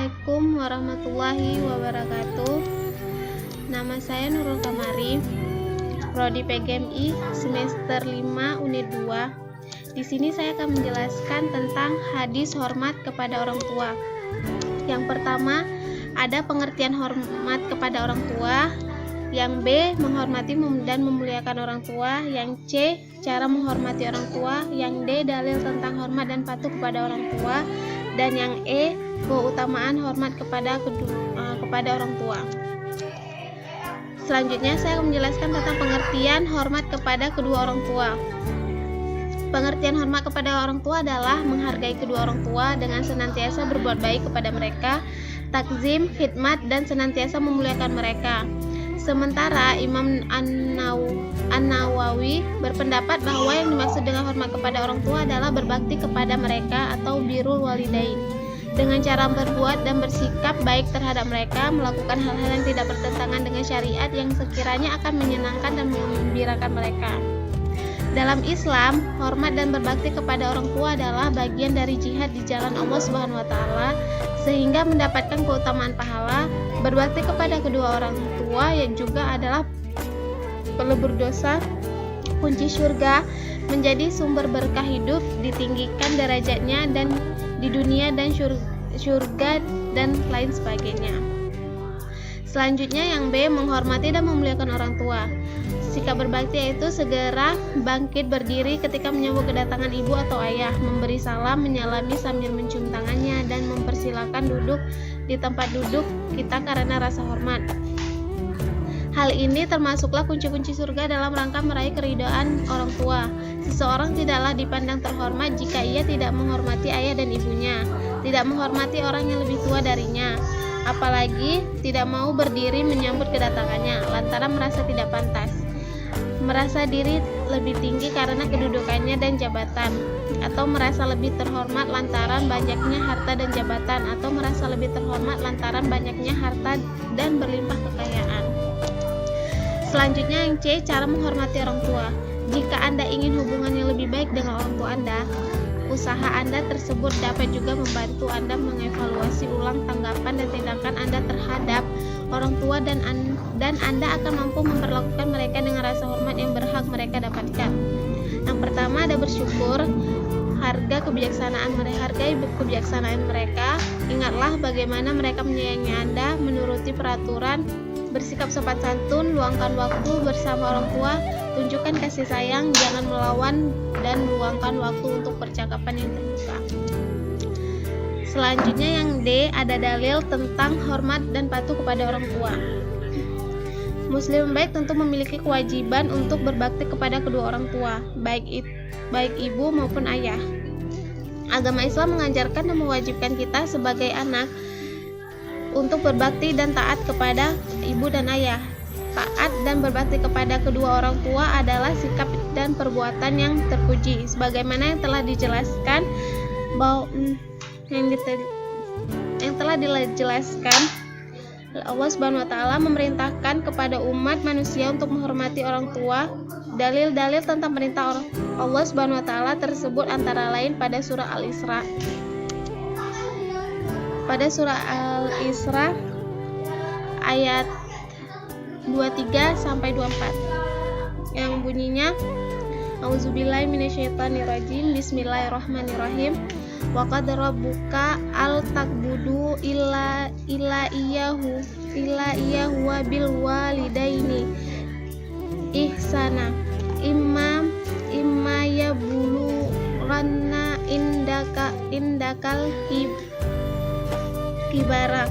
Assalamualaikum warahmatullahi wabarakatuh. Nama saya Nurul Kamari, Prodi PGMI semester 5 unit 2. Di sini saya akan menjelaskan tentang hadis hormat kepada orang tua. Yang pertama, ada pengertian hormat kepada orang tua. Yang B, menghormati dan memuliakan orang tua. Yang C, cara menghormati orang tua. Yang D, dalil tentang hormat dan patuh kepada orang tua. Dan yang E, keutamaan hormat kepada orang tua. Selanjutnya saya akan menjelaskan tentang pengertian hormat kepada kedua orang tua. Pengertian hormat kepada orang tua adalah menghargai kedua orang tua dengan senantiasa berbuat baik kepada mereka, takzim, khidmat, dan senantiasa memuliakan mereka. Sementara Imam An-Nawawi berpendapat bahwa yang dimaksud dengan hormat kepada orang tua adalah berbakti kepada mereka atau birrul walidain dengan cara berbuat dan bersikap baik terhadap mereka, melakukan hal-hal yang tidak bertentangan dengan syariat yang sekiranya akan menyenangkan dan menggembirakan mereka. Dalam Islam, hormat dan berbakti kepada orang tua adalah bagian dari jihad di jalan Allah Subhanahu wa taala, sehingga mendapatkan keutamaan pahala. Berbakti kepada kedua orang tua yang juga adalah pelebur dosa, kunci surga, menjadi sumber berkah hidup, ditinggikan derajatnya dan di dunia dan surga dan lain sebagainya. Selanjutnya yang B, menghormati dan memuliakan orang tua. Sikap berbakti yaitu segera bangkit berdiri ketika menyambut kedatangan ibu atau ayah, memberi salam, menyalami sambil mencium tangannya, dan mempersilakan duduk di tempat duduk kita karena rasa hormat. Hal ini termasuklah kunci-kunci surga dalam rangka meraih keridhaan orang tua. Seseorang tidaklah dipandang terhormat jika ia tidak menghormati ayah dan ibunya, tidak menghormati orang yang lebih tua darinya, apalagi tidak mau berdiri menyambut kedatangannya lantaran merasa tidak pantas, merasa diri lebih tinggi karena kedudukannya dan jabatan, atau merasa lebih terhormat lantaran banyaknya harta dan jabatan, atau merasa lebih terhormat lantaran banyaknya harta dan berlimpah kekayaan. Selanjutnya yang C, cara menghormati orang tua. Jika Anda ingin hubungan yang lebih baik dengan orang tua Anda, usaha Anda tersebut dapat juga membantu Anda mengevaluasi ulang tanggapan dan tindakan Anda terhadap orang tua dan Anda akan mampu memperlakukan mereka dengan rasa hormat yang berhak mereka dapatkan. Yang pertama ada bersyukur, hargai kebijaksanaan mereka. Ingatlah bagaimana mereka menyayangi Anda, menuruti peraturan, bersikap sopan santun, luangkan waktu bersama orang tua, tunjukkan kasih sayang, jangan melawan, dan luangkan waktu untuk percakapan yang terbuka. Selanjutnya yang D, ada dalil tentang hormat dan patuh kepada orang tua. Muslim baik tentu memiliki kewajiban untuk berbakti kepada kedua orang tua, baik ibu maupun ayah. Agama Islam mengajarkan dan mewajibkan kita sebagai anak untuk berbakti dan taat kepada ibu dan ayah. Taat dan berbakti kepada kedua orang tua adalah sikap dan perbuatan yang terpuji, sebagaimana yang telah dijelaskan Allah Subhanahu wa taala memerintahkan kepada umat manusia untuk menghormati orang tua. Dalil-dalil tentang perintah Allah Subhanahu wa taala tersebut antara lain pada surah Al-Isra. Pada surah Al-Isra ayat 23 sampai 24 yang bunyinya Auzubillahi minasyaitonirrajim, bismillahirrahmanirrahim. Wa qad rabbuka al takbudu illa iyahu wa bil walidaini ihsana imma yabulu ranna indakal kibara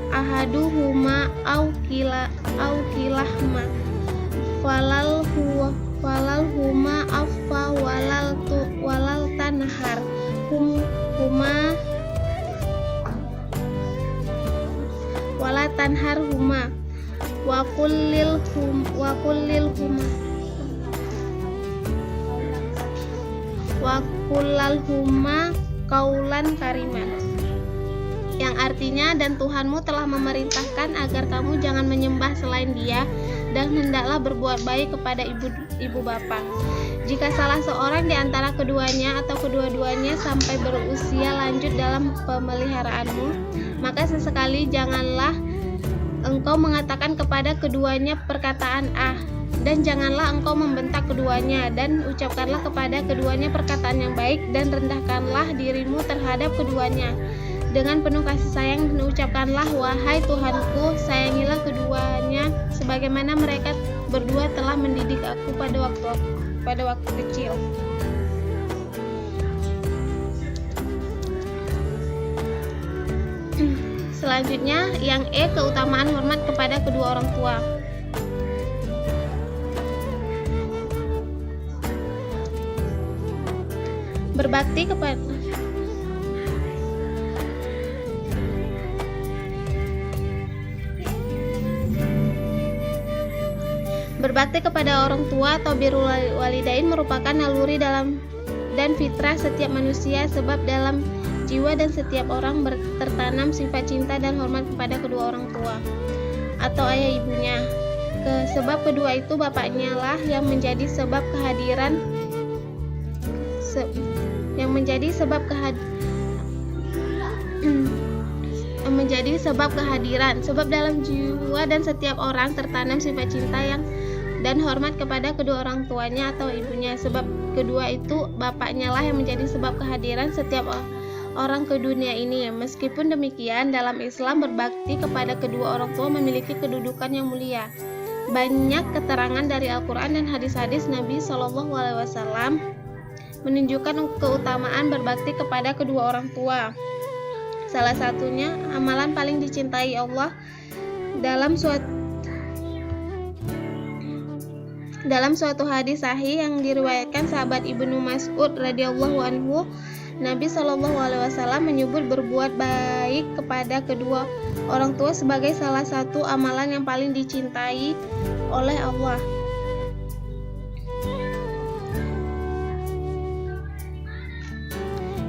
ahaduhuma au kilahma falal huma affa walal tanhar huma wa kullil huma kaulan kariman, yang artinya, dan Tuhanmu telah memerintahkan agar kamu jangan menyembah selain Dia, dan hendaklah berbuat baik kepada ibu bapak. Jika salah seorang di antara keduanya atau kedua-duanya sampai berusia lanjut dalam pemeliharaanmu, maka sesekali janganlah engkau mengatakan kepada keduanya perkataan dan janganlah engkau membentak keduanya, dan ucapkanlah kepada keduanya perkataan yang baik, dan rendahkanlah dirimu terhadap keduanya dengan penuh kasih sayang, dan ucapkanlah, wahai Tuhanku, sayangilah keduanya sebagaimana mereka berdua telah mendidik aku pada waktu kecil. Selanjutnya, yang keutamaan hormat kepada kedua orang tua. Berbakti kepada orang tua atau birrul walidain merupakan naluri dalam dan fitrah setiap manusia, sebab dalam jiwa dan setiap orang tertanam sifat cinta dan hormat kepada kedua orang tua atau ayah ibunya. Sebab kedua itu bapaknya lah yang menjadi sebab kehadiran sebab dalam jiwa dan setiap orang tertanam sifat cinta dan hormat kepada kedua orang tuanya atau ibunya. Sebab kedua itu bapaknya lah yang menjadi sebab kehadiran setiap orang ke dunia ini. Meskipun demikian, dalam Islam berbakti kepada kedua orang tua memiliki kedudukan yang mulia. Banyak keterangan dari Al-Quran dan hadis-hadis Nabi SAW menunjukkan keutamaan berbakti kepada kedua orang tua. Salah satunya, amalan paling dicintai Allah dalam suatu hadis sahih yang diriwayatkan sahabat Ibnu Mas'ud radhiyallahu anhu, Nabi SAW menyebut berbuat baik kepada kedua orang tua sebagai salah satu amalan yang paling dicintai oleh Allah.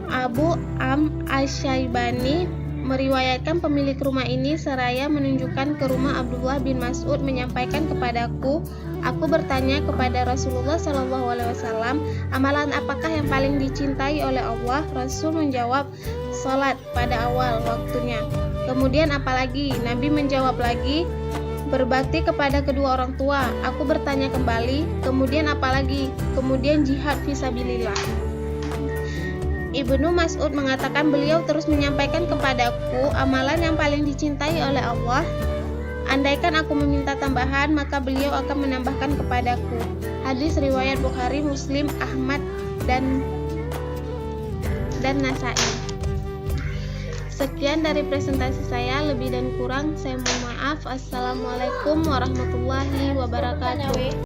Abu Amr Asy-Syaibani meriwayatkan pemilik rumah ini seraya menunjukkan ke rumah Abdullah bin Mas'ud menyampaikan kepadaku, aku bertanya kepada Rasulullah SAW, amalan apakah yang paling dicintai oleh Allah? Rasul menjawab, salat pada awal waktunya. Kemudian apalagi? Nabi menjawab lagi, berbakti kepada kedua orang tua. Aku bertanya kembali, kemudian apalagi? Kemudian jihad fisabilillah. Ibnu Mas'ud mengatakan beliau terus menyampaikan kepadaku amalan yang paling dicintai oleh Allah. Andaikan aku meminta tambahan, maka beliau akan menambahkan kepadaku. Hadis riwayat Bukhari, Muslim, Ahmad, dan Nasai. Sekian dari presentasi saya, lebih dan kurang saya mohon maaf. Assalamualaikum warahmatullahi wabarakatuh.